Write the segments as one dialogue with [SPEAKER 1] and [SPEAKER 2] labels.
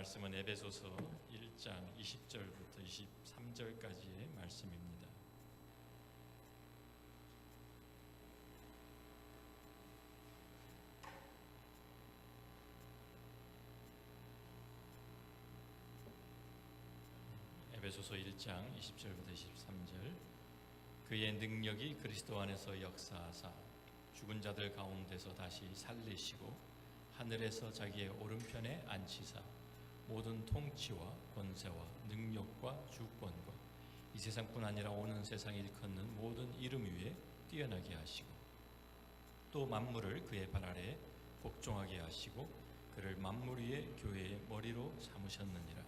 [SPEAKER 1] 말씀은 에베소서 1장 20절부터 23절까지의 말씀입니다. 에베소서 1장 20절부터 23절. 그의 능력이 그리스도 안에서 역사하사 죽은 자들 가운데서 다시 살리시고 하늘에서 자기의 오른편에 앉히사 모든 통치와 권세와 능력과 주권과 이 세상뿐 아니라 오는 세상에 일컫는 모든 이름 위에 뛰어나게 하시고 또 만물을 그의 발 아래 복종하게 하시고 그를 만물 위에 교회의 머리로 삼으셨느니라.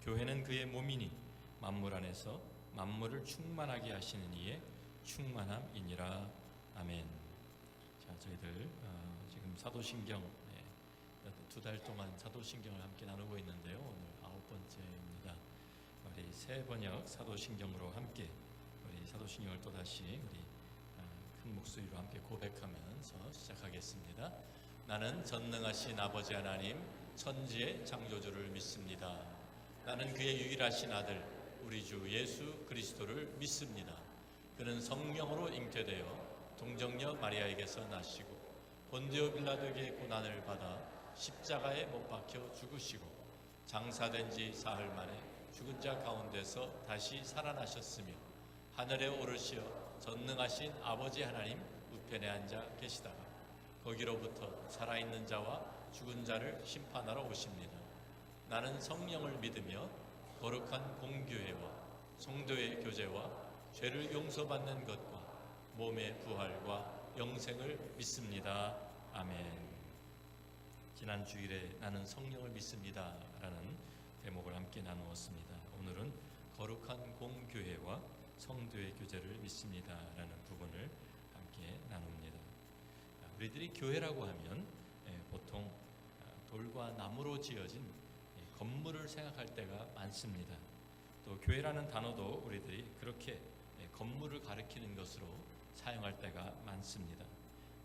[SPEAKER 1] 교회는 그의 몸이니 만물 안에서 만물을 충만하게 하시는 이의 충만함이니라. 아멘. 자, 저희들 지금 사도신경 2달 동안 사도신경을 함께 나누고 있는데요. 오늘 9번째입니다. 우리 새 번역 사도신경으로 함께 우리 사도신경을 또다시 우리 큰 목소리로 함께 고백하면서 시작하겠습니다. 나는 전능하신 아버지 하나님 천지의 창조주를 믿습니다. 나는 그의 유일하신 아들 우리 주 예수 그리스도를 믿습니다. 그는 성령으로 잉태되어 동정녀 마리아에게서 나시고 본디오 빌라도에게 고난을 받아 십자가에 못 박혀 죽으시고 장사된 지 사흘 만에 죽은 자 가운데서 다시 살아나셨으며 하늘에 오르시어 전능하신 아버지 하나님 우편에 앉아 계시다가 거기로부터 살아있는 자와 죽은 자를 심판하러 오십니다. 나는 성령을 믿으며 거룩한 공교회와 성도의 교제와 죄를 용서받는 것과 몸의 부활과 영생을 믿습니다. 아멘. 지난 주일에 나는 성령을 믿습니다 라는 대목을 함께 나누었습니다. 오늘은 거룩한 공교회와 성도의 교제를 믿습니다 라는 부분을 함께 나눕니다. 우리들이 교회라고 하면 보통 돌과 나무로 지어진 건물을 생각할 때가 많습니다. 또 교회라는 단어도 우리들이 그렇게 건물을 가리키는 것으로 사용할 때가 많습니다.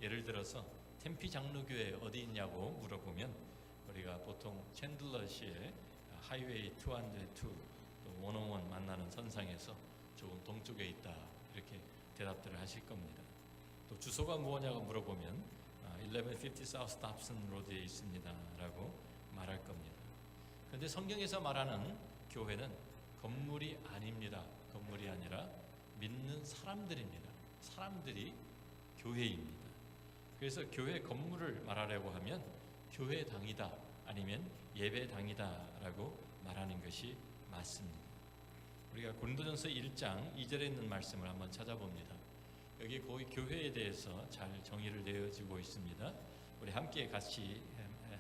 [SPEAKER 1] 예를 들어서 템피 장로교회 어디 있냐고 물어보면 우리가 보통 챈들러시의 하이웨이 202 또 101 만나는 선상에서 조금 동쪽에 있다 이렇게 대답들을 하실 겁니다. 또 주소가 뭐냐고 물어보면 1150 South Dobson 로드에 있습니다 라고 말할 겁니다. 그런데 성경에서 말하는 교회는 건물이 아닙니다. 건물이 아니라 믿는 사람들입니다. 사람들이 교회입니다. 그래서 교회 건물을 말하려고 하면 교회당이다 아니면 예배당이다 라고 말하는 것이 맞습니다. 우리가 고린도전서 1장 2절에 있는 말씀을 한번 찾아봅니다. 여기 거의 교회에 대해서 잘 정의를 내어주고 있습니다. 우리 함께 같이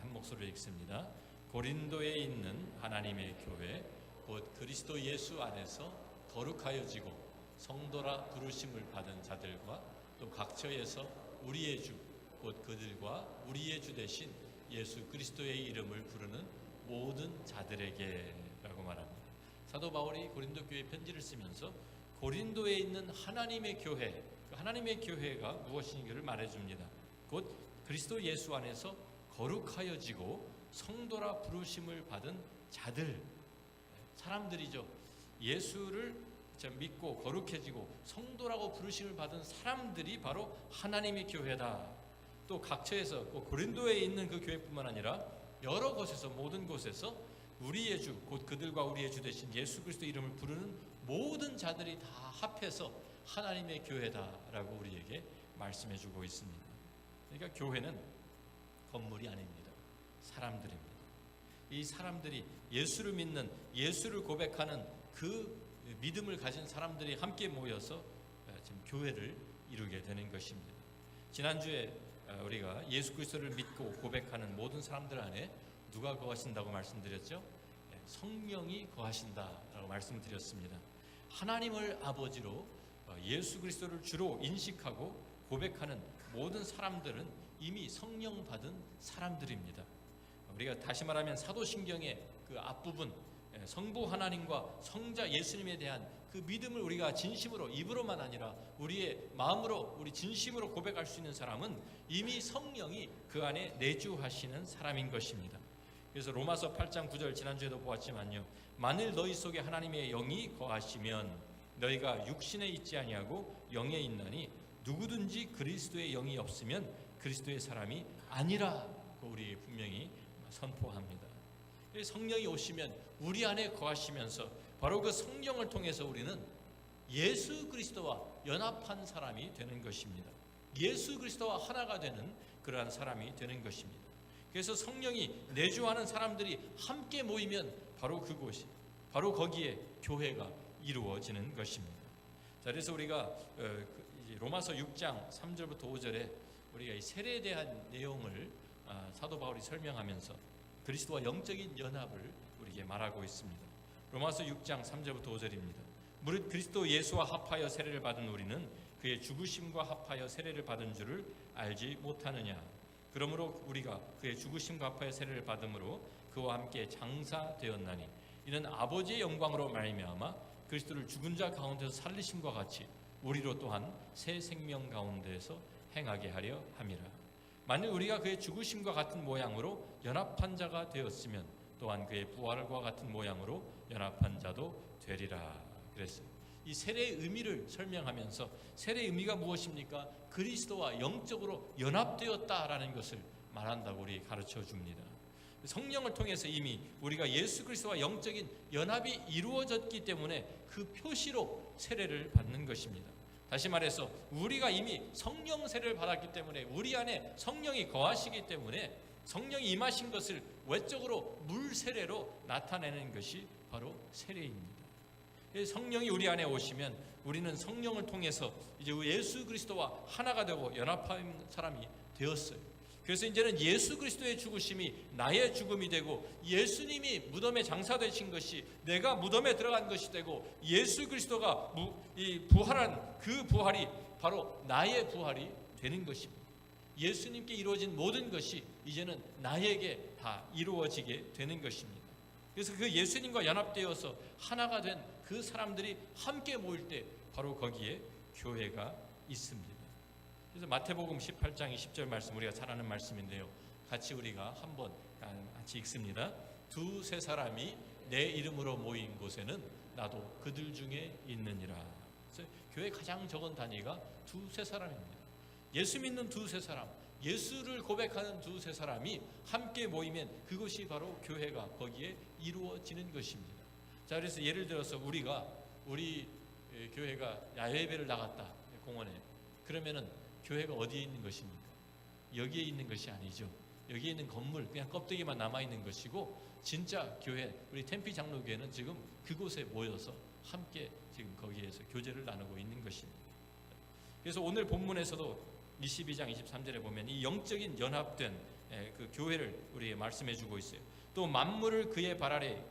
[SPEAKER 1] 한 목소리로 읽습니다. 고린도에 있는 하나님의 교회 곧 그리스도 예수 안에서 거룩하여지고 성도라 부르심을 받은 자들과 또 각처에서 우리의 주 곧 그들과 우리의 주 되신 예수 그리스도의 이름을 부르는 모든 자들에게 라고 말합니다. 사도 바울이 고린도 교회에 편지를 쓰면서 고린도에 있는 하나님의 교회, 그 하나님의 교회가 무엇인가를 말해줍니다. 곧 그리스도 예수 안에서 거룩하여지고 성도라 부르심을 받은 자들, 사람들이죠. 예수를 믿고 거룩해지고 성도라고 부르심을 받은 사람들이 바로 하나님의 교회다. 또 각처에서 고린도에 있는 그 교회뿐만 아니라 여러 곳에서 모든 곳에서 우리의 주 곧 그들과 우리의 주 되신 예수 그리스도 이름을 부르는 모든 자들이 다 합해서 하나님의 교회다라고 우리에게 말씀해 주고 있습니다. 그러니까 교회는 건물이 아닙니다. 사람들입니다. 이 사람들이 예수를 믿는, 예수를 고백하는 그 믿음을 가진 사람들이 함께 모여서 지금 교회를 이루게 되는 것입니다. 지난주에 우리가 예수 그리스도를 믿고 고백하는 모든 사람들 안에 누가 거하신다고 말씀드렸죠? 성령이 거하신다라고 말씀드렸습니다. 하나님을 아버지로 예수 그리스도를 주로 인식하고 고백하는 모든 사람들은 이미 성령 받은 사람들입니다. 우리가 다시 말하면 사도신경의 그 앞부분 성부 하나님과 성자 예수님에 대한 그 믿음을 우리가 진심으로 입으로만 아니라 우리의 마음으로 우리 진심으로 고백할 수 있는 사람은 이미 성령이 그 안에 내주하시는 사람인 것입니다. 그래서 로마서 8장 9절 지난주에도 보았지만요, 만일 너희 속에 하나님의 영이 거하시면 너희가 육신에 있지 아니하고 영에 있나니 누구든지 그리스도의 영이 없으면 그리스도의 사람이 아니라 우리 분명히 선포합니다. 성령이 오시면 우리 안에 거하시면서 바로 그 성령을 통해서 우리는 예수 그리스도와 연합한 사람이 되는 것입니다. 예수 그리스도와 하나가 되는 그러한 사람이 되는 것입니다. 그래서 성령이 내주하는 사람들이 함께 모이면 바로 그곳이, 바로 거기에 교회가 이루어지는 것입니다. 자, 그래서 우리가 로마서 6장 3절부터 5절에 우리가 이 세례에 대한 내용을 사도 바울이 설명하면서 그리스도와 영적인 연합을 우리에게 말하고 있습니다. 로마서 6장 3절부터 5절입니다. 무릇 그리스도 예수와 합하여 세례를 받은 우리는 그의 죽으심과 합하여 세례를 받은 줄을 알지 못하느냐. 그러므로 우리가 그의 죽으심과 합하여 세례를 받음으로 그와 함께 장사되었나니 이는 아버지의 영광으로 말미암아 그리스도를 죽은 자 가운데서 살리심과 같이 우리로 또한 새 생명 가운데서 행하게 하려 함이라. 만일 우리가 그의 죽으심과 같은 모양으로 연합한 자가 되었으면 또한 그의 부활과 같은 모양으로 연합한 자도 되리라 그랬어요. 이 세례의 의미를 설명하면서 세례의 의미가 무엇입니까? 그리스도와 영적으로 연합되었다라는 것을 말한다고 우리 가르쳐 줍니다. 성령을 통해서 이미 우리가 예수 그리스도와 영적인 연합이 이루어졌기 때문에 그 표시로 세례를 받는 것입니다. 다시 말해서 우리가 이미 성령 세례를 받았기 때문에 우리 안에 성령이 거하시기 때문에 성령이 임하신 것을 외적으로 물 세례로 나타내는 것이 바로 세례입니다. 성령이 우리 안에 오시면 우리는 성령을 통해서 이제 예수 그리스도와 하나가 되고 연합한 사람이 되었어요. 그래서 이제는 예수 그리스도의 죽으심이 나의 죽음이 되고 예수님이 무덤에 장사되신 것이 내가 무덤에 들어간 것이 되고 예수 그리스도가 부활한 그 부활이 바로 나의 부활이 되는 것입니다. 예수님께 이루어진 모든 것이 이제는 나에게 다 이루어지게 되는 것입니다. 그래서 그 예수님과 연합되어서 하나가 된 그 사람들이 함께 모일 때 바로 거기에 교회가 있습니다. 그래서 마태복음 18장 20절 말씀 우리가 잘 아는 말씀인데요. 같이 우리가 한번 같이 읽습니다. 두세 사람이 내 이름으로 모인 곳에는 나도 그들 중에 있느니라. 그래서 교회 가장 적은 단위가 두세 사람입니다. 예수 믿는 두세 사람, 예수를 고백하는 두세 사람이 함께 모이면 그것이 바로 교회가 거기에 이루어지는 것입니다. 자, 그래서 예를 들어서 우리 교회가 야외예배를 나갔다 공원에, 그러면은 교회가 어디에 있는 것입니까? 여기에 있는 것이 아니죠. 여기에 있는 건물 그냥 껍데기만 남아 있는 것이고 진짜 교회, 우리 템피 장로교회는 지금 그곳에 모여서 함께 지금 거기에서 교제를 나누고 있는 것입니다. 그래서 오늘 본문에서도 22장 23절에 보면 이 영적인 연합된 그 교회를 우리에게 말씀해 주고 있어요. 또 만물을 그의 발 아래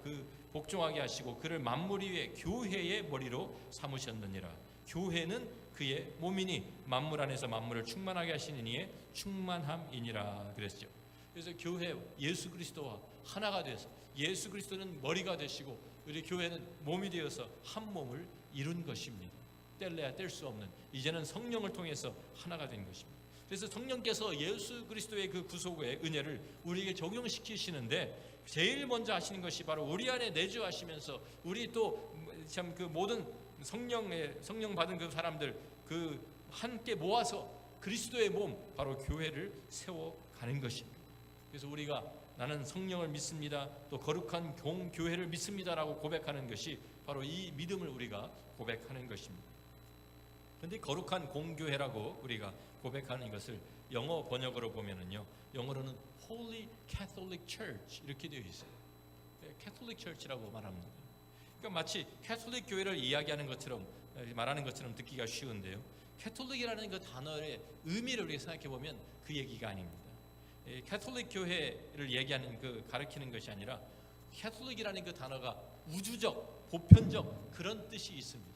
[SPEAKER 1] 복종하게 하시고 그를 만물 위에 교회의 머리로 삼으셨느니라. 교회는 그의 몸이니 만물 안에서 만물을 충만하게 하시는 이의 충만함이니라 그랬죠. 그래서 교회, 예수 그리스도와 하나가 돼서 예수 그리스도는 머리가 되시고 우리 교회는 몸이 되어서 한 몸을 이룬 것입니다. 뗄래야 뗄 수 없는, 이제는 성령을 통해서 하나가 된 것입니다. 그래서 성령께서 예수 그리스도의 그 구속의 은혜를 우리에게 적용시키시는데 제일 먼저 하시는 것이 바로 우리 안에 내주하시면서 우리 또 참 그 모든 성령 받은 그 사람들 그 함께 모아서 그리스도의 몸 바로 교회를 세워가는 것입니다. 그래서 우리가 나는 성령을 믿습니다, 또 거룩한 교회를 믿습니다라고 고백하는 것이 바로 이 믿음을 우리가 고백하는 것입니다. 그런데 거룩한 공교회라고 우리가 고백하는 것을 영어 번역으로 보면은요, 영어로는 Holy Catholic Church 이렇게 되어 있어요. Catholic Church라고 말합니다. 그러니까 마치 캐톨릭 교회를 이야기하는 것처럼 말하는 것처럼 듣기가 쉬운데요. 캐톨릭이라는 그 단어의 의미를 우리가 생각해 보면 그 얘기가 아닙니다. 캐톨릭 교회를 얘기하는 가르치는 것이 아니라 캐톨릭이라는 그 단어가 우주적, 보편적 그런 뜻이 있습니다.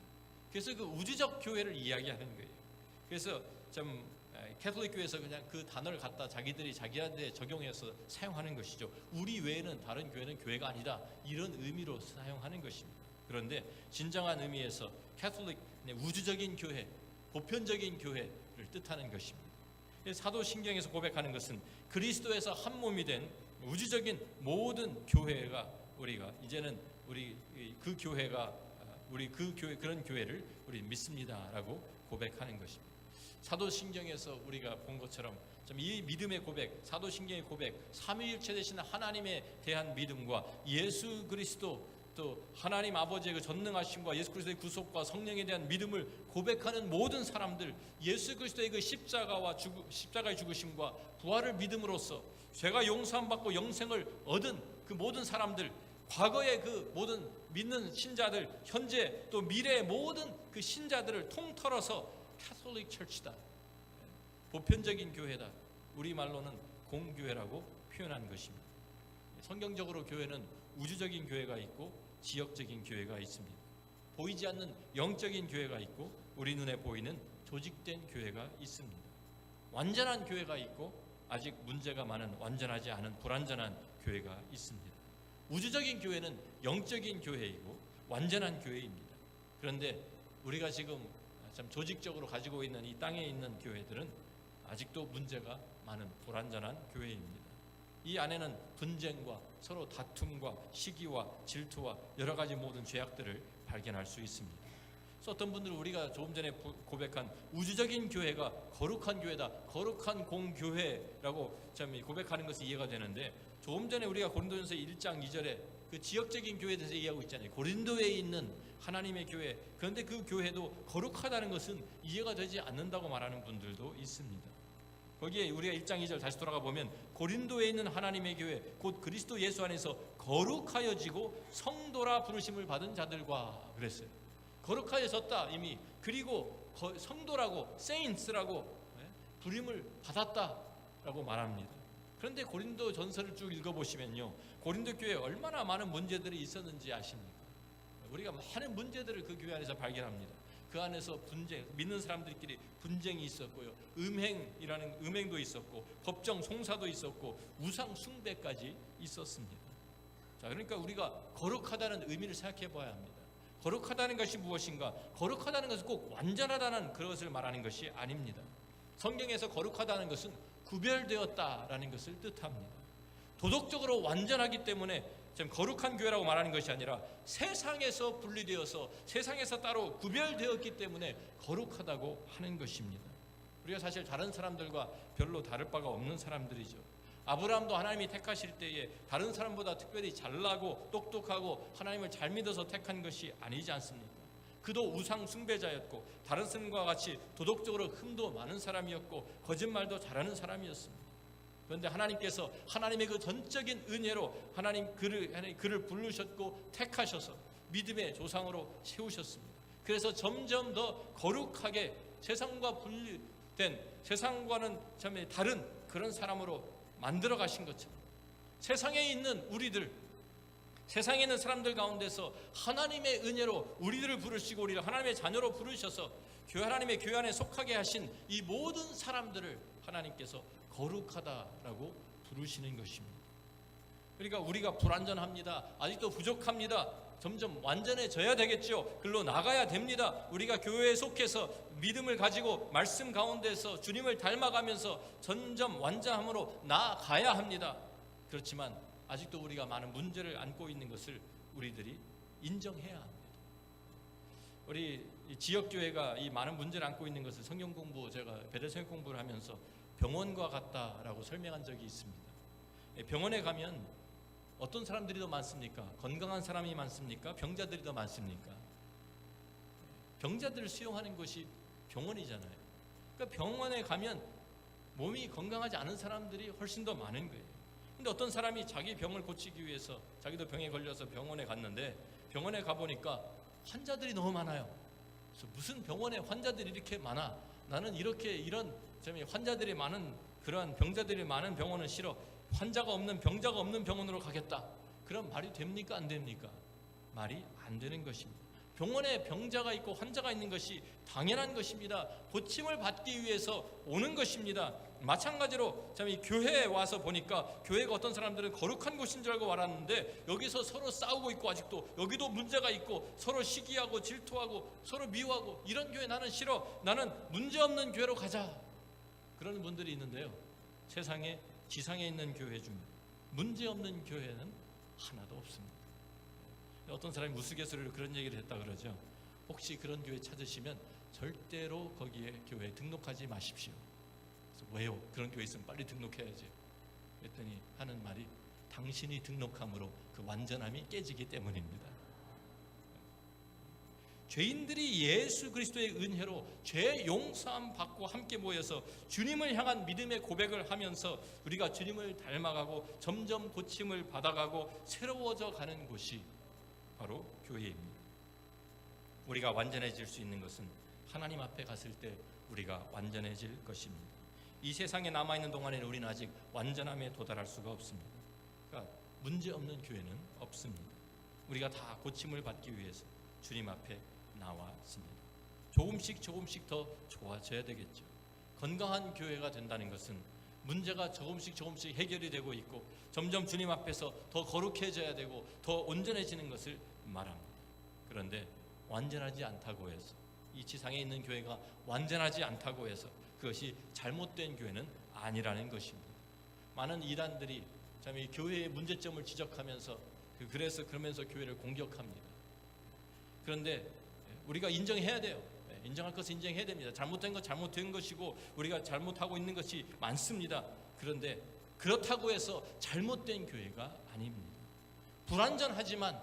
[SPEAKER 1] 그래서 그 우주적 교회를 이야기하는 거예요. 그래서 좀 캐톨릭 교회에서 그냥 그 단어를 갖다 자기들이 자기한테 적용해서 사용하는 것이죠. 우리 외에는 다른 교회는 교회가 아니다, 이런 의미로 사용하는 것입니다. 그런데 진정한 의미에서 캐톨릭, 우주적인 교회, 보편적인 교회를 뜻하는 것입니다. 사도신경에서 고백하는 것은 그리스도에서 한 몸이 된 우주적인 모든 교회가 우리가 이제는 우리 그 교회가 우리 그 교회 그런 교회를 우리 믿습니다라고 고백하는 것입니다. 사도신경에서 우리가 본 것처럼 이 믿음의 고백, 사도신경의 고백, 삼위일체 되신 하나님에 대한 믿음과 예수 그리스도 또 하나님 아버지의 그 전능하심과 예수 그리스도의 구속과 성령에 대한 믿음을 고백하는 모든 사람들, 예수 그리스도의 그 십자가의 죽으심과 부활을 믿음으로써 죄가 용서함받고 영생을 얻은 그 모든 사람들, 과거의 그 모든 믿는 신자들, 현재 또 미래의 모든 그 신자들을 통틀어서 캐톨릭 철치다, 보편적인 교회다, 우리말로는 공교회라고 표현한 것입니다. 성경적으로 교회는 우주적인 교회가 있고 지역적인 교회가 있습니다. 보이지 않는 영적인 교회가 있고 우리 눈에 보이는 조직된 교회가 있습니다. 완전한 교회가 있고 아직 문제가 많은 완전하지 않은 불완전한 교회가 있습니다. 우주적인 교회는 영적인 교회이고 완전한 교회입니다. 그런데 우리가 지금 참 조직적으로 가지고 있는 이 땅에 있는 교회들은 아직도 문제가 많은 불완전한 교회입니다. 이 안에는 분쟁과 서로 다툼과 시기와 질투와 여러 가지 모든 죄악들을 발견할 수 있습니다. 그래서 어떤 분들은 우리가 조금 전에 고백한 우주적인 교회가 거룩한 교회다, 거룩한 공교회라고 참 고백하는 것이 이해가 되는데, 조금 전에 우리가 고린도전서 1장 2절에 그 지역적인 교회에 대해서 얘기하고 있잖아요. 고린도에 있는 하나님의 교회, 그런데 그 교회도 거룩하다는 것은 이해가 되지 않는다고 말하는 분들도 있습니다. 거기에 우리가 1장 2절 다시 돌아가 보면 고린도에 있는 하나님의 교회 곧 그리스도 예수 안에서 거룩하여지고 성도라 부르심을 받은 자들과 그랬어요. 거룩하여졌다 이미, 그리고 성도라고 saints라고 부름을 받았다라고 말합니다. 그런데 고린도 전서를 쭉 읽어보시면요, 고린도 교회에 얼마나 많은 문제들이 있었는지 아십니까? 우리가 많은 문제들을 그 교회 안에서 발견합니다. 그 안에서 분쟁, 믿는 사람들끼리 분쟁이 있었고요, 음행도 있었고, 법정 송사도 있었고, 우상 숭배까지 있었습니다. 자, 그러니까 우리가 거룩하다는 의미를 생각해 봐야 합니다. 거룩하다는 것이 무엇인가? 거룩하다는 것은 꼭 완전하다는 그것을 말하는 것이 아닙니다. 성경에서 거룩하다는 것은 구별되었다라는 것을 뜻합니다. 도덕적으로 완전하기 때문에 지금 거룩한 교회라고 말하는 것이 아니라 세상에서 분리되어서 세상에서 따로 구별되었기 때문에 거룩하다고 하는 것입니다. 우리가 사실 다른 사람들과 별로 다를 바가 없는 사람들이죠. 아브라함도 하나님이 택하실 때에 다른 사람보다 특별히 잘나고 똑똑하고 하나님을 잘 믿어서 택한 것이 아니지 않습니까? 그도 우상 숭배자였고 다른 사람과 같이 도덕적으로 흠도 많은 사람이었고 거짓말도 잘하는 사람이었습니다. 그런데 하나님께서 하나님의 그 전적인 은혜로 하나님 그를 부르셨고 택하셔서 믿음의 조상으로 세우셨습니다. 그래서 점점 더 거룩하게 세상과 분리된, 세상과는 참 다른 그런 사람으로 만들어 가신 것처럼 세상에 있는 우리들, 세상에 있는 사람들 가운데서 하나님의 은혜로 우리들을 부르시고 우리를 하나님의 자녀로 부르셔서 하나님의 교회 안에 속하게 하신 이 모든 사람들을 하나님께서 거룩하다라고 부르시는 것입니다. 그러니까 우리가 불완전합니다, 아직도 부족합니다, 점점 완전해져야 되겠죠, 글로 나가야 됩니다, 우리가 교회에 속해서 믿음을 가지고 말씀 가운데서 주님을 닮아가면서 점점 완전함으로 나아가야 합니다. 그렇지만 아직도 우리가 많은 문제를 안고 있는 것을 우리들이 인정해야 합니다. 우리 지역교회가 이 많은 문제를 안고 있는 것을 성경 공부, 제가 베델 성경 공부를 하면서 병원과 같다라고 설명한 적이 있습니다. 병원에 가면 어떤 사람들이 더 많습니까? 건강한 사람이 많습니까? 병자들이 더 많습니까? 병자들을 수용하는 것이 병원이잖아요. 그러니까 병원에 가면 몸이 건강하지 않은 사람들이 훨씬 더 많은 거예요. 근데 어떤 사람이 자기 병을 고치기 위해서 자기도 병에 걸려서 병원에 갔는데 병원에 가보니까 환자들이 너무 많아요. 그래서 무슨 병원에 환자들이 이렇게 많아? 나는 이런 환자들이 많은 그러한 병자들이 많은 병원은 싫어. 환자가 없는 병자가 없는 병원으로 가겠다. 그럼 말이 됩니까? 안 됩니까? 말이 안 되는 것입니다. 병원에 병자가 있고 환자가 있는 것이 당연한 것입니다. 고침을 받기 위해서 오는 것입니다. 마찬가지로 이 교회에 와서 보니까 교회가 어떤 사람들은 거룩한 곳인 줄 알고 왔는데 여기서 서로 싸우고 있고 아직도 여기도 문제가 있고 서로 시기하고 질투하고 서로 미워하고 이런 교회 나는 싫어. 나는 문제없는 교회로 가자. 그런 분들이 있는데요. 세상에 지상에 있는 교회 중 문제없는 교회는 하나도 없습니다. 어떤 사람이 우스갯소리로 그런 얘기를 했다 그러죠. 혹시 그런 교회 찾으시면 절대로 거기에 교회에 등록하지 마십시오. 그래서 왜요? 그런 교회 있으면 빨리 등록해야지. 그랬더니 하는 말이 당신이 등록함으로 그 완전함이 깨지기 때문입니다. 죄인들이 예수 그리스도의 은혜로 죄 용서함 받고 함께 모여서 주님을 향한 믿음의 고백을 하면서 우리가 주님을 닮아가고 점점 고침을 받아가고 새로워져 가는 곳이 바로 교회입니다. 우리가 완전해질 수 있는 것은 하나님 앞에 갔을 때 우리가 완전해질 것입니다. 이 세상에 남아있는 동안에는 우리는 아직 완전함에 도달할 수가 없습니다. 그러니까 문제없는 교회는 없습니다. 우리가 다 고침을 받기 위해서 주님 앞에 나왔습니다. 조금씩 더 좋아져야 되겠죠. 건강한 교회가 된다는 것은 문제가 조금씩 해결이 되고 있고 점점 주님 앞에서 더 거룩해져야 되고 더 온전해지는 것을 말합니다. 그런데 완전하지 않다고 해서 이 지상에 있는 교회가 완전하지 않다고 해서 그것이 잘못된 교회는 아니라는 것입니다. 많은 이단들이 참 이 교회의 문제점을 지적하면서 그러면서 교회를 공격합니다. 그런데 우리가 인정해야 돼요. 인정할 것은 인정해야 됩니다. 잘못된 것 잘못된 것이고 우리가 잘못하고 있는 것이 많습니다. 그런데 그렇다고 해서 잘못된 교회가 아닙니다. 불완전하지만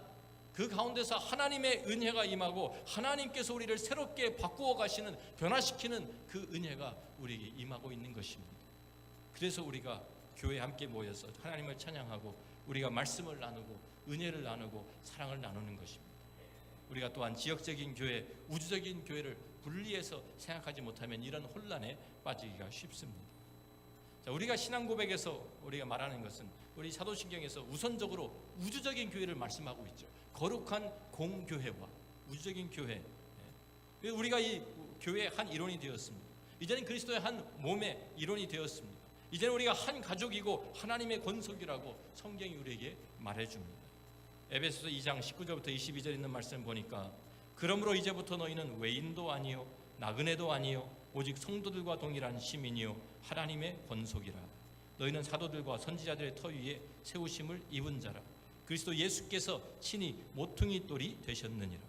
[SPEAKER 1] 그 가운데서 하나님의 은혜가 임하고 하나님께서 우리를 새롭게 바꾸어 가시는, 변화시키는 그 은혜가 우리에게 임하고 있는 것입니다. 그래서 우리가 교회에 함께 모여서 하나님을 찬양하고 우리가 말씀을 나누고 은혜를 나누고 사랑을 나누는 것입니다. 우리가 또한 지역적인 교회, 우주적인 교회를 분리해서 생각하지 못하면 이런 혼란에 빠지기가 쉽습니다. 자, 우리가 신앙 고백에서 우리가 말하는 것은 우리 사도신경에서 우선적으로 우주적인 교회를 말씀하고 있죠. 거룩한 공교회와 우주적인 교회. 우리가 이 교회의 한 일원이 되었습니다. 이제는 그리스도의 한 몸의 일원이 되었습니다. 이제는 우리가 한 가족이고 하나님의 권속이라고 성경이 우리에게 말해줍니다. 에베소서 2장 19절부터 22절 있는 말씀 보니까 그러므로 이제부터 너희는 외인도 아니요 나그네도 아니요 오직 성도들과 동일한 시민이요 하나님의 권속이라. 너희는 사도들과 선지자들의 터 위에 세우심을 입은 자라. 그리스도 예수께서 친히 모퉁이 돌이 되셨느니라.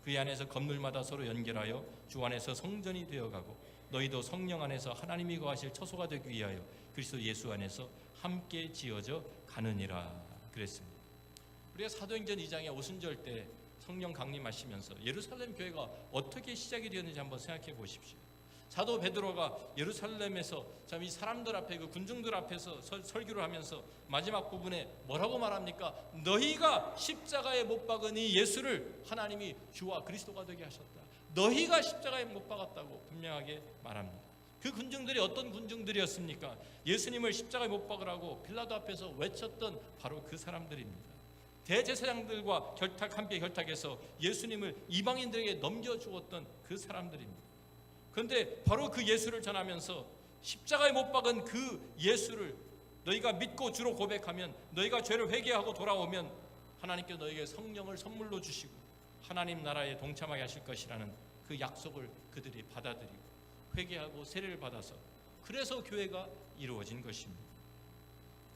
[SPEAKER 1] 그의 안에서 건물마다 서로 연결하여 주 안에서 성전이 되어가고 너희도 성령 안에서 하나님이 거하실 처소가 되기 위하여 그리스도 예수 안에서 함께 지어져 가느니라 그랬습니다. 우리가 사도행전 2장의 오순절 때 성령 강림하시면서 예루살렘 교회가 어떻게 시작이 되었는지 한번 생각해 보십시오. 사도 베드로가 예루살렘에서 참 이 사람들 앞에 그 군중들 앞에서 설교를 하면서 마지막 부분에 뭐라고 말합니까? 너희가 십자가에 못 박은 이 예수를 하나님이 주와 그리스도가 되게 하셨다. 너희가 십자가에 못 박았다고 분명하게 말합니다. 그 군중들이 어떤 군중들이었습니까? 예수님을 십자가에 못 박으라고 빌라도 앞에서 외쳤던 바로 그 사람들입니다. 대제사장들과 함께 결탁해서 예수님을 이방인들에게 넘겨주었던 그 사람들입니다. 그런데 바로 그 예수를 전하면서 십자가에 못 박은 그 예수를 너희가 믿고 주로 고백하면, 너희가 죄를 회개하고 돌아오면 하나님께서 너희에게 성령을 선물로 주시고 하나님 나라에 동참하게 하실 것이라는 그 약속을 그들이 받아들이고 회개하고 세례를 받아서 그래서 교회가 이루어진 것입니다.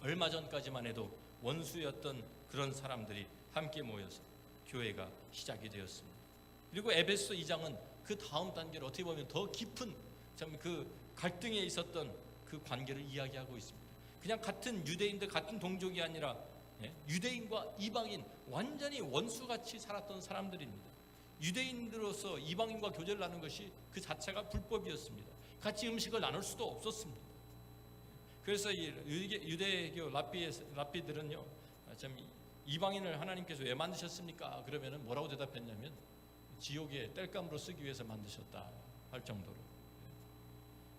[SPEAKER 1] 얼마 전까지만 해도 원수였던 그런 사람들이 함께 모여서 교회가 시작이 되었습니다. 그리고 에베소 2장은 그 다음 단계를 어떻게 보면 더 깊은 참 그 갈등에 있었던 그 관계를 이야기하고 있습니다. 그냥 같은 유대인들 같은 동족이 아니라 유대인과 이방인 완전히 원수같이 살았던 사람들입니다. 유대인들로서 이방인과 교제를 나누는 것이 그 자체가 불법이었습니다. 같이 음식을 나눌 수도 없었습니다. 그래서 이 유대교 랍비들은요, 참 이방인을 하나님께서 왜 만드셨습니까? 그러면은 뭐라고 대답했냐면 지옥의 땔감으로 쓰기 위해서 만드셨다 할 정도로.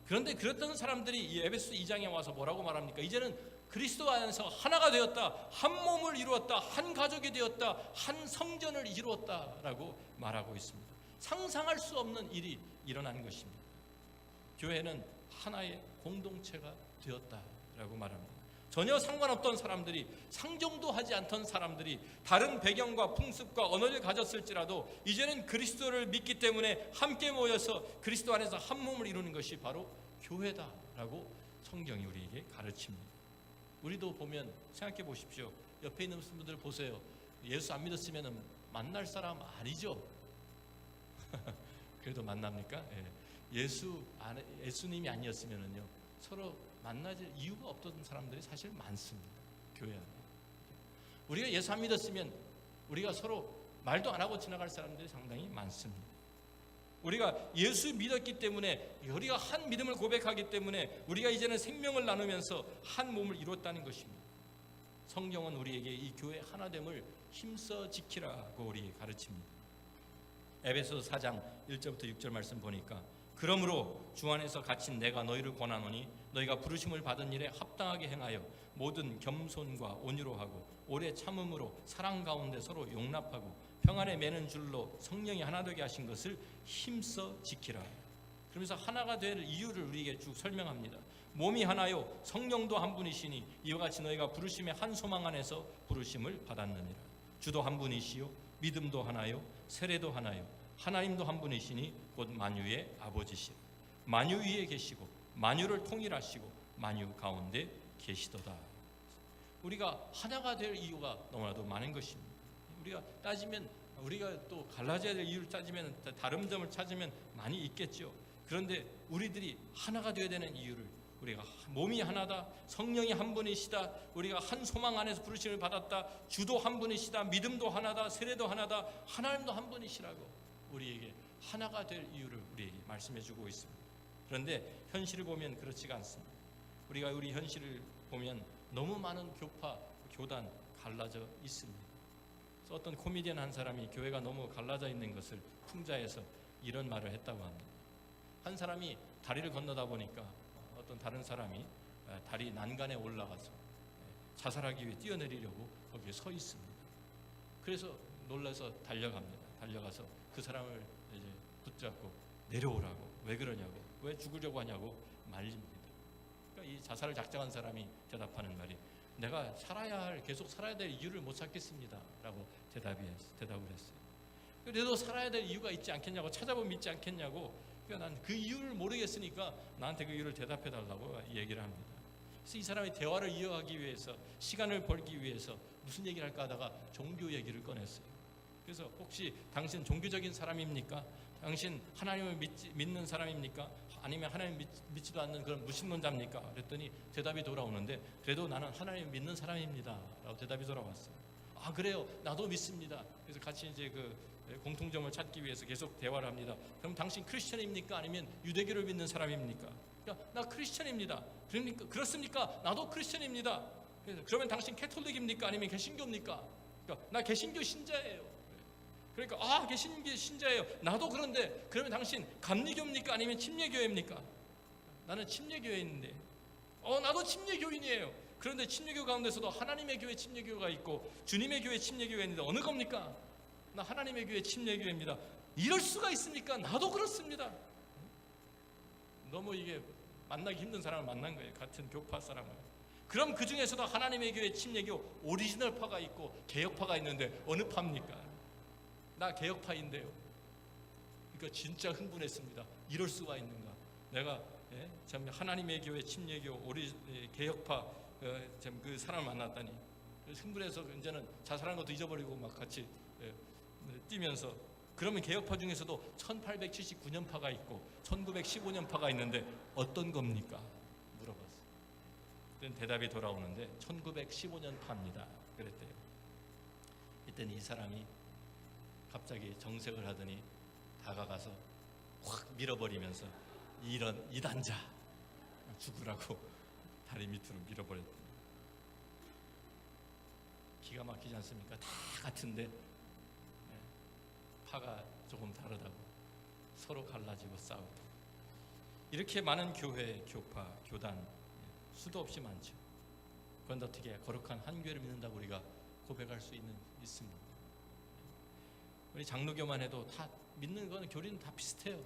[SPEAKER 1] 그런데 그랬던 사람들이 이 에베소 2장에 와서 뭐라고 말합니까? 이제는 그리스도 안에서 하나가 되었다, 한 몸을 이루었다, 한 가족이 되었다, 한 성전을 이루었다라고 말하고 있습니다. 상상할 수 없는 일이 일어난 것입니다. 교회는 하나의 공동체가 되었다라고 말합니다. 전혀 상관없던 사람들이, 상종도 하지 않던 사람들이 다른 배경과 풍습과 언어를 가졌을지라도 이제는 그리스도를 믿기 때문에 함께 모여서 그리스도 안에서 한 몸을 이루는 것이 바로 교회다라고 성경이 우리에게 가르칩니다. 우리도 보면 생각해 보십시오. 옆에 있는 분들 보세요. 예수 안 믿었으면 만날 사람 아니죠. 그래도 만납니까? 예수님이 아니었으면요 서로 만나질 이유가 없던 사람들이 사실 많습니다. 교회 안에. 우리가 예수 안 믿었으면 우리가 서로 말도 안 하고 지나갈 사람들이 상당히 많습니다. 우리가 예수 믿었기 때문에, 우리가 한 믿음을 고백하기 때문에 우리가 이제는 생명을 나누면서 한 몸을 이뤘다는 것입니다. 성경은 우리에게 이 교회 하나됨을 힘써 지키라고 우리에게 가르칩니다. 에베소서 4장 1절부터 6절 말씀 보니까, 그러므로 주 안에서 갇힌 내가 너희를 권하노니 너희가 부르심을 받은 일에 합당하게 행하여 모든 겸손과 온유로 하고 오래 참음으로 사랑 가운데 서로 용납하고 평안에 매는 줄로 성령이 하나 되게 하신 것을 힘써 지키라. 그러면서 하나가 될 이유를 우리에게 쭉 설명합니다. 몸이 하나요 성령도 한 분이시니 이와 같이 너희가 부르심의 한 소망 안에서 부르심을 받았느니라. 주도 한 분이시요 믿음도 하나요 세례도 하나요 하나님도 한 분이시니 곧 만유의 아버지시라. 만유 위에 계시고 만유를 통일하시고 만유 가운데 계시도다. 우리가 하나가 될 이유가 너무나도 많은 것입니다. 우리가 따지면, 우리가 또 갈라져야 될 이유를 따지면, 다른 점을 찾으면 많이 있겠죠. 그런데 우리들이 하나가 되어야 되는 이유를, 우리가 몸이 하나다, 성령이 한 분이시다, 우리가 한 소망 안에서 부르심을 받았다, 주도 한 분이시다, 믿음도 하나다, 세례도 하나다, 하나님도 한 분이시라고 우리에게 하나가 될 이유를 우리에게 말씀해 주고 있습니다. 그런데 현실을 보면 그렇지가 않습니다. 우리가 우리 현실을 보면 너무 많은 교파, 교단 갈라져 있습니다. 그래서 어떤 코미디언 한 사람이 교회가 너무 갈라져 있는 것을 풍자해서 이런 말을 했다고 합니다. 한 사람이 다리를 건너다 보니까 어떤 다른 사람이 다리 난간에 올라가서 자살하기 위해 뛰어내리려고 거기에 서 있습니다. 그래서 놀라서 달려갑니다. 달려가서 그 사람을 이제 붙잡고 내려오라고, 왜 그러냐고, 왜 죽으려고 하냐고 말립니다. 그러니까 이 자살을 작정한 사람이 대답하는 말이, 내가 계속 살아야 될 이유를 못 찾겠습니다 라고 대답을 했어요. 그래도 살아야 될 이유가 있지 않겠냐고, 찾아보면 있지 않겠냐고. 그러니까 난 그 이유를 모르겠으니까 나한테 그 이유를 대답해 달라고 얘기를 합니다. 그래서 이 사람이 대화를 이어가기 위해서, 시간을 벌기 위해서 무슨 얘기를 할까 하다가 종교 얘기를 꺼냈어요. 그래서 혹시 당신 종교적인 사람입니까? 당신 하나님을 믿는 사람입니까? 아니면 하나님 믿지도 않는 그런 무신론자입니까? 그랬더니 대답이 돌아오는데, 그래도 나는 하나님 믿는 사람입니다 라고 대답이 돌아왔어요. 아 그래요? 나도 믿습니다. 그래서 같이 이제 그 공통점을 찾기 위해서 계속 대화를 합니다. 그럼 당신 크리스천입니까? 아니면 유대교를 믿는 사람입니까? 나 크리스천입니다. 그러니까 그렇습니까? 나도 크리스천입니다. 그러면 당신 캐톨릭입니까? 아니면 개신교입니까? 나 개신교 신자예요. 그러니까 개신교 신자예요. 나도 그런데 그러면 당신 감리교입니까? 아니면 침례교회입니까? 나는 침례교회인데. 나도 침례교인이에요. 그런데 침례교 가운데서도 하나님의 교회 침례교가 있고 주님의 교회 침례교가 있는데 어느 겁니까? 나 하나님의 교회 침례교회입니다. 이럴 수가 있습니까? 나도 그렇습니다. 너무 이게 만나기 힘든 사람을 만난 거예요. 같은 교파 사람을. 그럼 그 중에서도 하나님의 교회 침례교 오리지널파가 있고 개혁파가 있는데 어느 파입니까? 나 개혁파인데요. 그러니까 진짜 흥분했습니다. 이럴 수가 있는가? 내가 참 하나님의 교회 침례교 개혁파 그 사람을 만났다니 흥분해서 이제는 자살한 것도 잊어버리고 막 같이 뛰면서, 그러면 개혁파 중에서도 1879년파가 있고 1915년파가 있는데 어떤 겁니까? 물어봤어요. 그때 대답이 돌아오는데 1915년파입니다 그랬대요. 이때는 이 사람이 갑자기 정색을 하더니 다가가서 확 밀어버리면서, 이런 이단자 죽으라고 다리 밑으로 밀어버렸더니, 기가 막히지 않습니까? 다 같은데 파가 조금 다르다고 서로 갈라지고 싸우고, 이렇게 많은 교회, 교파, 교단 수도 없이 많죠. 그런데 어떻게 거룩한 한 교회를 믿는다고 우리가 고백할 수 있습니다. 우리 장로교만 해도 다 믿는 거는, 교리는 다 비슷해요.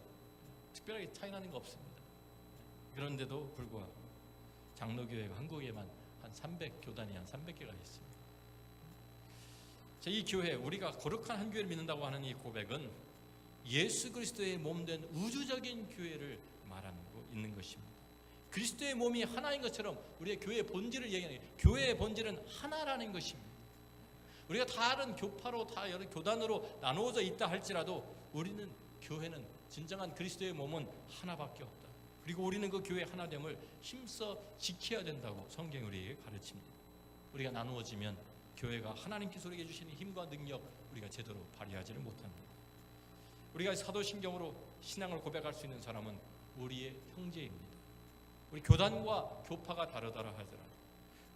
[SPEAKER 1] 특별하게 차이 나는 거 없습니다. 그런데도 불구하고 장로교회가 한국에만 한 300교단이 한 300개가 있습니다. 이 교회, 우리가 거룩한 한 교회를 믿는다고 하는 이 고백은 예수 그리스도의 몸된 우주적인 교회를 말하고 있는 것입니다. 그리스도의 몸이 하나인 것처럼 우리의 교회의 본질을 얘기하는 거예요. 교회의 본질은 하나라는 것입니다. 우리가 다른 교파로 다 여러 교단으로 나누어져 있다 할지라도 우리는 교회는 진정한 그리스도의 몸은 하나밖에 없다. 그리고 우리는 그 교회 하나됨을 힘써 지켜야 된다고 성경이 우리에게 가르칩니다. 우리가 나누어지면 교회가 하나님께서 우리에게 주시는 힘과 능력 우리가 제대로 발휘하지를 못합니다. 우리가 사도신경으로 신앙을 고백할 수 있는 사람은 우리의 형제입니다. 우리 교단과 교파가 다르다라 하더라도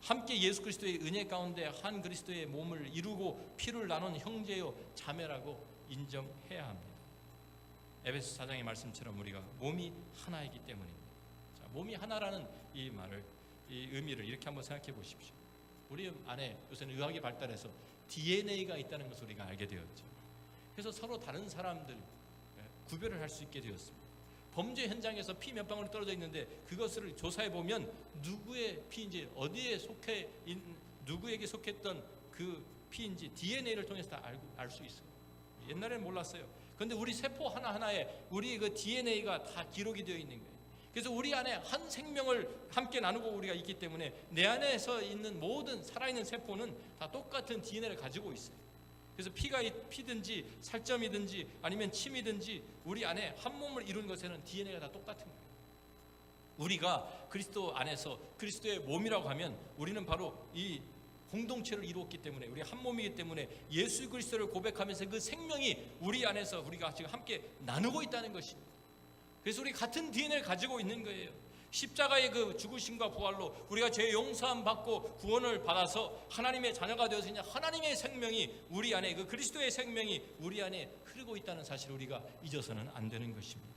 [SPEAKER 1] 함께 예수 그리스도의 은혜 가운데 한 그리스도의 몸을 이루고 피를 나눈 형제요 자매라고 인정해야 합니다. 에베소 4장의 말씀처럼 우리가 몸이 하나이기 때문입니다. 자, 몸이 하나라는 이 의미를 이렇게 한번 생각해 보십시오. 우리 안에 요새는 의학이 발달해서 DNA가 있다는 것을 우리가 알게 되었죠. 그래서 서로 다른 사람들 구별을 할 수 있게 되었습니다. 범죄 현장에서 피 몇 방울이 떨어져 있는데 그것을 조사해 보면 누구의 피인지 어디에 누구에게 속했던 그 피인지 DNA를 통해서 다 알 수 있어요. 옛날에는 몰랐어요. 그런데 우리 세포 하나하나에 우리 그 DNA가 다 기록이 되어 있는 거예요. 그래서 우리 안에 한 생명을 함께 나누고 우리가 있기 때문에 내 안에서 있는 모든 살아있는 세포는 다 똑같은 DNA를 가지고 있어요. 그래서 피든지 살점이든지 아니면 침이든지 우리 안에 한 몸을 이루는 것에는 DNA가 다 똑같은 거예요. 우리가 그리스도 안에서 그리스도의 몸이라고 하면 우리는 바로 이 공동체를 이루었기 때문에 우리 한 몸이기 때문에 예수 그리스도를 고백하면서 그 생명이 우리 안에서 우리가 지금 함께 나누고 있다는 것입니다. 그래서 우리 같은 DNA를 가지고 있는 거예요. 십자가의 그 죽으심과 부활로 우리가 죄 용서함 받고 구원을 받아서 하나님의 자녀가 되어서 이제 하나님의 생명이 우리 안에 그 그리스도의 생명이 우리 안에 흐르고 있다는 사실을 우리가 잊어서는 안 되는 것입니다.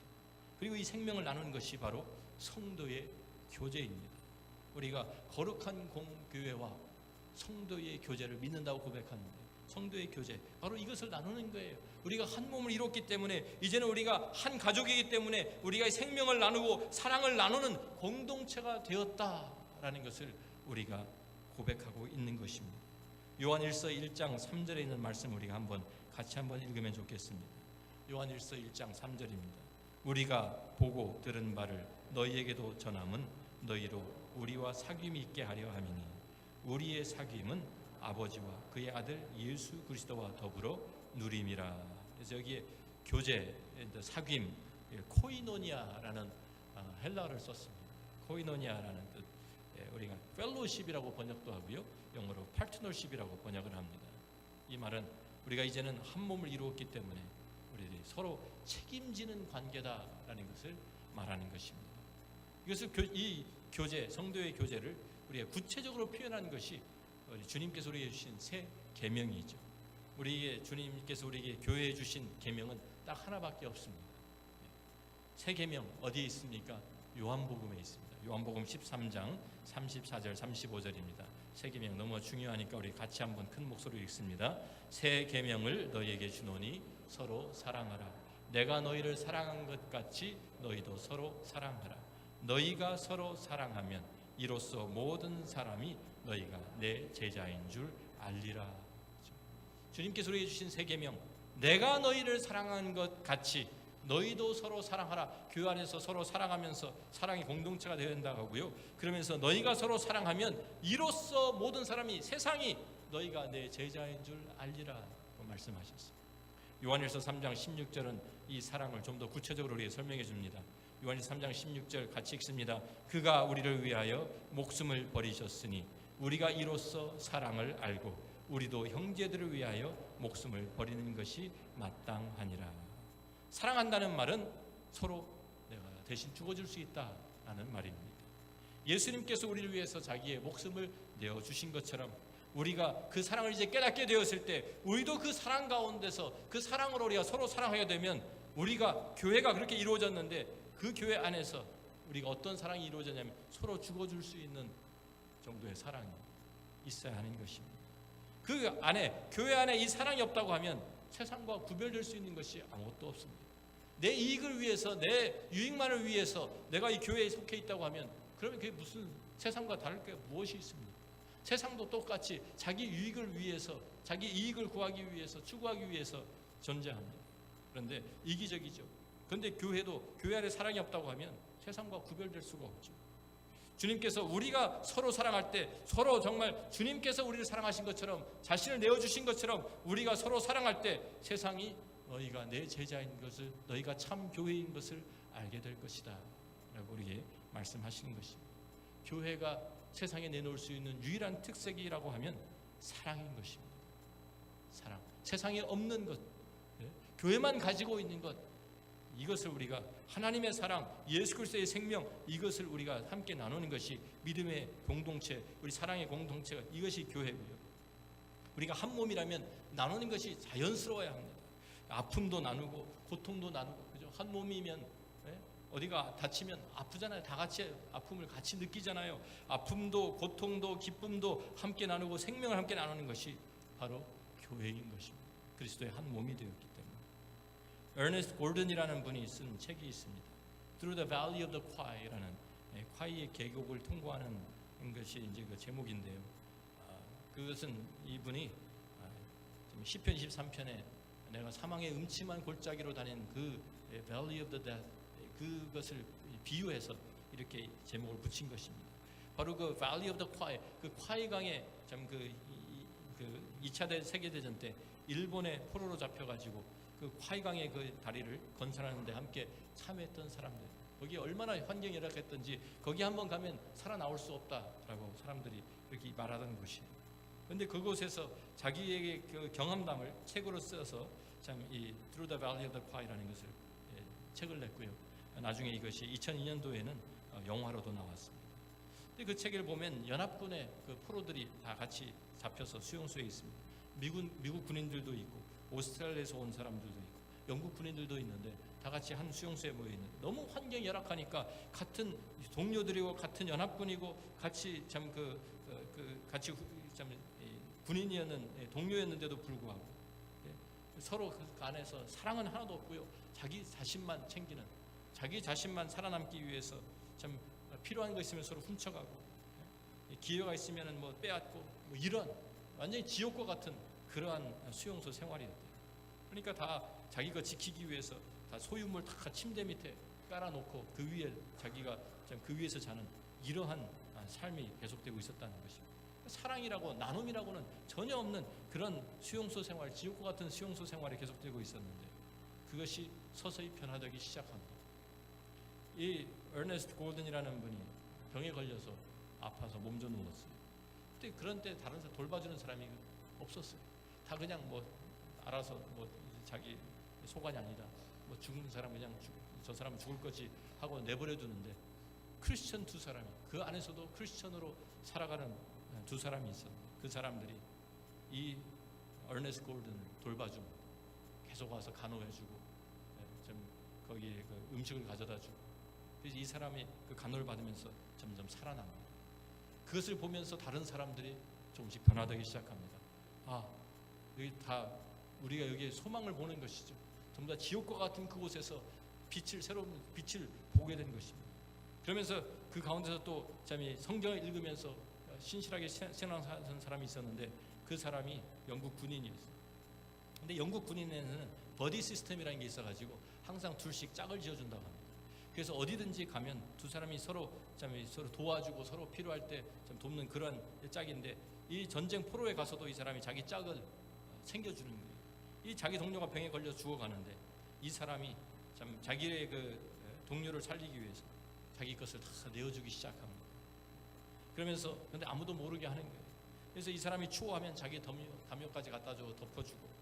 [SPEAKER 1] 그리고 이 생명을 나누는 것이 바로 성도의 교제입니다. 우리가 거룩한 공교회와 성도의 교제를 믿는다고 고백하는데 성도의 교제 바로 이것을 나누는 거예요. 우리가 한 몸을 이뤘기 때문에 이제는 우리가 한 가족이기 때문에 우리가 생명을 나누고 사랑을 나누는 공동체가 되었다라는 것을 우리가 고백하고 있는 것입니다. 요한일서 1장 3절에 있는 말씀 우리가 같이 한번 읽으면 좋겠습니다. 요한일서 1장 3절입니다. 우리가 보고 들은 바를 너희에게도 전함은 너희로 우리와 사귐이 있게 하려 함이니 우리의 사귐은 아버지와 그의 아들 예수 그리스도와 더불어 누림이라. 그래서 여기에 교제, 사귐, 코이노니아라는 헬라어를 썼습니다. 코이노니아라는 뜻, 우리가 펠로십이라고 번역도 하고요, 영어로 파트너십이라고 번역을 합니다. 이 말은 우리가 이제는 한 몸을 이루었기 때문에 우리들이 서로 책임지는 관계다라는 것을 말하는 것입니다. 이것을 이 교제, 성도의 교제를 우리가 구체적으로 표현하는 것이 주님께서 우리에게 주신 새 계명이죠. 우리에게 주님께서 우리에게 교회에 주신 계명은 딱 하나밖에 없습니다. 새 계명 어디에 있습니까? 요한복음에 있습니다. 요한복음 13장 34절 35절입니다. 새 계명 너무 중요하니까 우리 같이 한번 큰 목소리로 읽습니다. 새 계명을 너희에게 주노니 서로 사랑하라. 내가 너희를 사랑한 것 같이 너희도 서로 사랑하라. 너희가 서로 사랑하면 이로써 모든 사람이 너희가 내 제자인 줄 알리라. 주님께서 우리에게 주신 새 계명, 내가 너희를 사랑한 것 같이 너희도 서로 사랑하라. 교회 안에서 서로 사랑하면서 사랑의 공동체가 되어야 된다고 하고요. 그러면서 너희가 서로 사랑하면 이로써 모든 사람이 세상이 너희가 내 제자인 줄 알리라고 말씀하셨습니다. 요한일서 3장 16절은 이 사랑을 좀 더 구체적으로 우리에게 설명해 줍니다. 요한일서 3장 16절 같이 읽습니다. 그가 우리를 위하여 목숨을 버리셨으니 우리가 이로써 사랑을 알고 우리도 형제들을 위하여 목숨을 버리는 것이 마땅하니라. 사랑한다는 말은 서로 내가 대신 죽어줄 수 있다라는 말입니다. 예수님께서 우리를 위해서 자기의 목숨을 내어주신 것처럼 우리가 그 사랑을 이제 깨닫게 되었을 때 우리도 그 사랑 가운데서 그 사랑으로 우리가 서로 사랑하게 되면 우리가 교회가 그렇게 이루어졌는데 그 교회 안에서 우리가 어떤 사랑이 이루어졌냐면 서로 죽어줄 수 있는 정도의 사랑이 있어야 하는 것입니다. 그 안에 교회 안에 이 사랑이 없다고 하면 세상과 구별될 수 있는 것이 아무것도 없습니다. 내 이익을 위해서 내 유익만을 위해서 내가 이 교회에 속해 있다고 하면 그러면 그게 무슨 세상과 다를 게 무엇이 있습니까? 세상도 똑같이 자기 유익을 위해서 자기 이익을 구하기 위해서 추구하기 위해서 존재합니다. 그런데 이기적이죠. 그런데 교회도 교회 안에 사랑이 없다고 하면 세상과 구별될 수가 없죠. 주님께서 우리가 서로 사랑할 때 서로 정말 주님께서 우리를 사랑하신 것처럼 자신을 내어주신 것처럼 우리가 서로 사랑할 때 세상이 너희가 내 제자인 것을 너희가 참 교회인 것을 알게 될 것이다 라고 우리에게 말씀하시는 것입니다. 교회가 세상에 내놓을 수 있는 유일한 특색이라고 하면 사랑인 것입니다. 사랑. 세상에 없는 것, 교회만 가지고 있는 것, 이것을 우리가 하나님의 사랑, 예수 그리스도의 생명, 이것을 우리가 함께 나누는 것이 믿음의 공동체, 우리 사랑의 공동체가 이것이 교회고요. 우리가 한 몸이라면 나누는 것이 자연스러워야 합니다. 아픔도 나누고 고통도 나누고, 그죠? 한 몸이면 어디가 다치면 아프잖아요. 다 같이 아픔을 같이 느끼잖아요. 아픔도 고통도 기쁨도 함께 나누고 생명을 함께 나누는 것이 바로 교회인 것입니다. 그리스도의 한 몸이 되었기 때문에. 에너스트 골든이라는 분이 쓴 책이 있습니다. Through the Valley of the Kwai라는 콰이의 계곡을 통과하는 것이 이제 그 제목인데요. 그것은 이분이 시편 23편에 내가 사망의 음침한 골짜기로 다닌 그 Valley of the Death, 그것을 비유해서 이렇게 제목을 붙인 것입니다. 바로 그 Valley of the Kwai, 그 콰이 강에 참 그 2차 세계대전 때 일본의 포로로 잡혀가지고 그 콰이 강의 그 다리를 건설하는데 함께 참여했던 사람들, 거기 얼마나 환경이 열악했던지 거기 한번 가면 살아나올 수 없다라고 사람들이 이렇게 말하던 곳이에요. 그런데 그곳에서 자기에게 그 경험담을 책으로 써서 참 이 Through the Valley of the Kwai라는 것을 책을 냈고요. 나중에 이것이 2002년도에는 영화로도 나왔습니다. 근데 그 책을 보면 연합군의 그 포로들이 다 같이 잡혀서 수용소에 있습니다. 미국 군인들도 있고 오스트레일리아에서 온 사람들도 있고 영국 군인들도 있는데 다 같이 한 수용소에 모여 있는, 너무 환경이 열악하니까 같은 동료들이고 같은 연합군이고 같이 참 같이 참 군인이었는 동료였는데도 불구하고 서로 그 안에서 사랑은 하나도 없고요. 자기 자신만 챙기는, 자기 자신만 살아남기 위해서 참 필요한 거 있으면 서로 훔쳐가고, 기회가 있으면 뭐 빼앗고, 뭐 이런 완전히 지옥과 같은 그러한 수용소 생활이었대요. 그러니까 다 자기 거 지키기 위해서 다 소유물 다 침대 밑에 깔아놓고 그 위에 자기가 참 그 위에서 자는 이러한 삶이 계속되고 있었다는 것입니다. 사랑이라고 나눔이라고는 전혀 없는 그런 수용소 생활, 지옥과 같은 수용소 생활이 계속되고 있었는데 그것이 서서히 변화되기 시작합니다. 이 에너스트 골든이라는 분이 병에 걸려서 아파서 몸져 누웠어요. 근데 그런 때 다른 사람 돌봐주는 사람이 없었어요. 다 그냥 뭐 알아서 뭐 자기 소관이 아니다, 뭐 죽는 사람 그냥 저 사람은 죽을 거지 하고 내버려 두는데, 크리스천 두 사람이, 그 안에서도 크리스천으로 살아가는 두 사람이 있었는데 그 사람들이 이 에너스트 골든을 돌봐주고 계속 와서 간호해주고 좀 거기에 그 음식을 가져다주고, 그래서 이 사람이 그 간호를 받으면서 점점 살아납니다. 그것을 보면서 다른 사람들이 조금씩 변화되기 시작합니다. 여기 다 우리가 여기에 소망을 보는 것이죠. 전부 다 지옥과 같은 그곳에서 새로운 빛을 보게 된 것입니다. 그러면서 그 가운데서 또 성경을 읽으면서 신실하게 신앙하는 사람이 있었는데 그 사람이 영국 군인이었어요. 근데 영국 군인에는 버디 시스템이라는 게 있어가지고 항상 둘씩 짝을 지어준다고 합니다. 그래서 어디든지 가면 두 사람이 서로 도와주고 서로 필요할 때 돕는 그런 짝인데, 이 전쟁 포로에 가서도 이 사람이 자기 짝을 챙겨주는 거예요. 이 자기 동료가 병에 걸려 죽어가는데 이 사람이 참 자기의 그 동료를 살리기 위해서 자기 것을 다 내어주기 시작합니다. 그러면서 근데 아무도 모르게 하는 거예요. 그래서 이 사람이 추워하면 자기 담요까지 갖다 줘 덮어주고,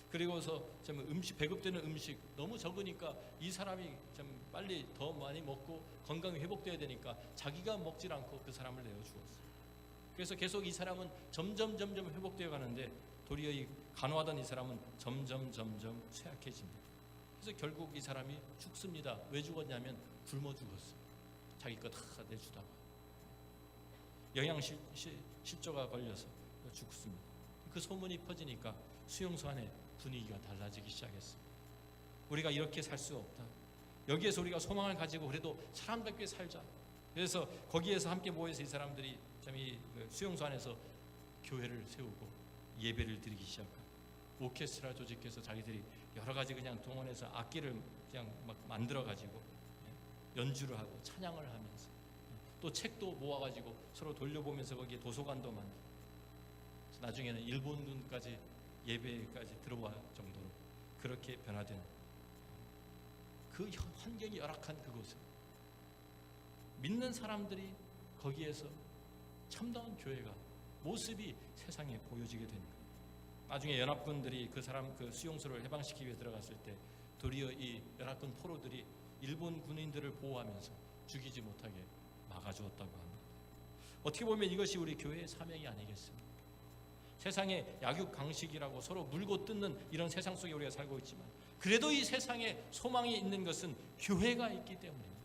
[SPEAKER 1] 그리고서 좀 배급되는 음식 너무 적으니까 이 사람이 좀 빨리 더 많이 먹고 건강이 회복돼야 되니까 자기가 먹질 않고 그 사람을 내어주었어요. 그래서 계속 이 사람은 점점 회복되어 가는데 도리어 이 간호하던 이 사람은 점점 쇠약해집니다. 그래서 결국 이 사람이 죽습니다. 왜 죽었냐면 굶어 죽었어요. 자기 거 다 내주다가 영양실조가 걸려서 죽습니다. 그 소문이 퍼지니까 수용소 안에 분위기가 달라지기 시작했습니다. 우리가 이렇게 살 수 없다. 여기에서 우리가 소망을 가지고 그래도 사람답게 살자. 그래서 거기에서 함께 모여서 이 사람들이 이 수용소 안에서 교회를 세우고 예배를 드리기 시작합니다. 오케스트라 조직해서 자기들이 여러 가지 그냥 동원해서 악기를 그냥 막 만들어 가지고 연주를 하고 찬양을 하면서 또 책도 모아가지고 서로 돌려보면서 거기에 도서관도 만들고, 나중에는 일본군까지 예배까지 들어와 정도로 그렇게 변화된 그 환경이 열악한 그곳을 믿는 사람들이 거기에서 참다운 교회가 모습이 세상에 보여지게 된 거예요. 나중에 연합군들이 그 수용소를 해방시키기 위해 들어갔을 때 도리어 이 연합군 포로들이 일본 군인들을 보호하면서 죽이지 못하게 막아주었다고 합니다. 어떻게 보면 이것이 우리 교회의 사명이 아니겠습니까? 세상에 약육강식이라고 서로 물고 뜯는 이런 세상 속에 우리가 살고 있지만, 그래도 이 세상에 소망이 있는 것은 교회가 있기 때문입니다.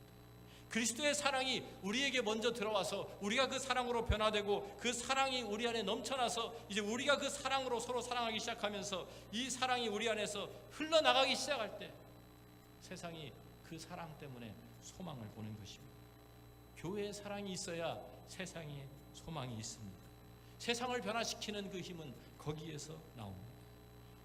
[SPEAKER 1] 그리스도의 사랑이 우리에게 먼저 들어와서 우리가 그 사랑으로 변화되고, 그 사랑이 우리 안에 넘쳐나서 이제 우리가 그 사랑으로 서로 사랑하기 시작하면서 이 사랑이 우리 안에서 흘러나가기 시작할 때 세상이 그 사랑 때문에 소망을 보는 것입니다. 교회의 사랑이 있어야 세상에 소망이 있습니다. 세상을 변화시키는 그 힘은 거기에서 나옵니다.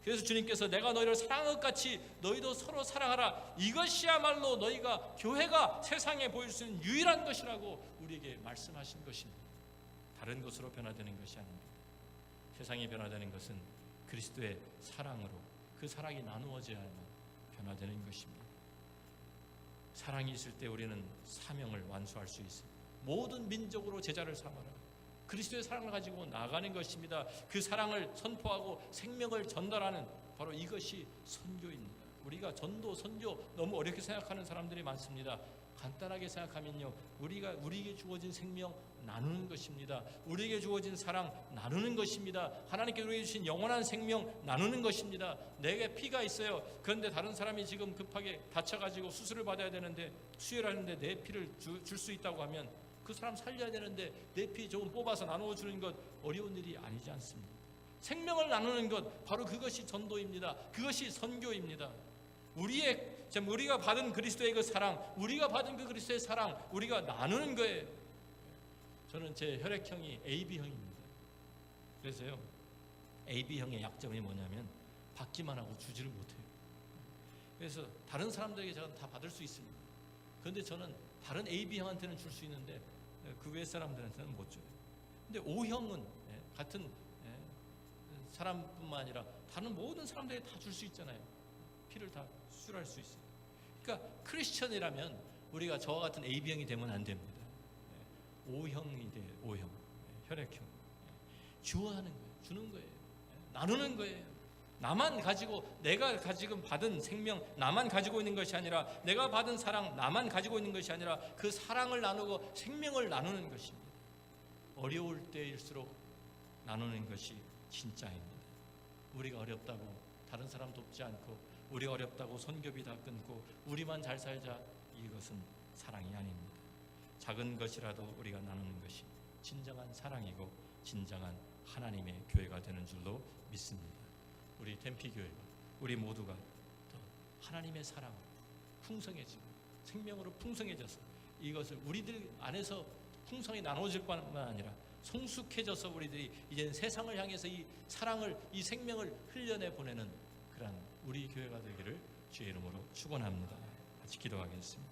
[SPEAKER 1] 그래서 주님께서 내가 너희를 사랑한 것 같이 너희도 서로 사랑하라, 이것이야말로 너희가 교회가 세상에 보일 수 있는 유일한 것이라고 우리에게 말씀하신 것입니다. 다른 것으로 변화되는 것이 아닙니다. 세상이 변화되는 것은 그리스도의 사랑으로, 그 사랑이 나누어져야만 변화되는 것입니다. 사랑이 있을 때 우리는 사명을 완수할 수 있습니다. 모든 민족으로 제자를 삼아라, 그리스도의 사랑을 가지고 나가는 것입니다. 그 사랑을 선포하고 생명을 전달하는 바로 이것이 선교입니다. 우리가 전도, 선교 너무 어렵게 생각하는 사람들이 많습니다. 간단하게 생각하면요, 우리에게 주어진 생명 나누는 것입니다. 우리에게 주어진 사랑 나누는 것입니다. 하나님께 우리에게 주신 영원한 생명 나누는 것입니다. 내게 피가 있어요. 그런데 다른 사람이 지금 급하게 다쳐가지고 수술을 받아야 되는데, 수혈을 하는데 내 피를 줄 수 있다고 하면 그 사람 살려야 되는데 내 피 조금 뽑아서 나누어 주는 것 어려운 일이 아니지 않습니까? 생명을 나누는 것, 바로 그것이 전도입니다. 그것이 선교입니다. 우리가 받은 그리스도의 그 사랑, 우리가 받은 그 그리스도의 사랑, 우리가 나누는 거예요. 저는 제 혈액형이 AB형입니다. 그래서요, AB형의 약점이 뭐냐면 받기만 하고 주지를 못해요. 그래서 다른 사람들에게 제가 다 받을 수 있습니다. 그런데 저는 다른 AB형한테는 줄 수 있는데 그 외 사람들한테는 못 줘요. 근데 O형은 같은 사람뿐만 아니라 다른 모든 사람들에게 다 줄 수 있잖아요. 피를 다 수혈할 수 있어요. 그러니까 크리스천이라면 우리가 저와 같은 AB형이 되면 안 됩니다. O형이 돼요. O형, 혈액형. 주어하는 거예요. 주는 거예요. 나누는 거예요. 나만 가지고, 내가 지금 받은 생명 나만 가지고 있는 것이 아니라, 내가 받은 사랑 나만 가지고 있는 것이 아니라 그 사랑을 나누고 생명을 나누는 것입니다. 어려울 때일수록 나누는 것이 진짜입니다. 우리가 어렵다고 다른 사람 돕지 않고, 우리가 어렵다고 선교비 다 끊고 우리만 잘 살자, 이것은 사랑이 아닙니다. 작은 것이라도 우리가 나누는 것이 진정한 사랑이고 진정한 하나님의 교회가 되는 줄로 믿습니다. 우리 댐피교회가, 우리 모두가 더 하나님의 사랑으로 풍성해지고 생명으로 풍성해져서 이것을 우리들 안에서 풍성히 나눠질 뿐만 아니라 성숙해져서 우리들이 이제는 세상을 향해서 이 사랑을, 이 생명을 흘려내 보내는 그런 우리 교회가 되기를 주의 이름으로 축원합니다. 같이 기도하겠습니다.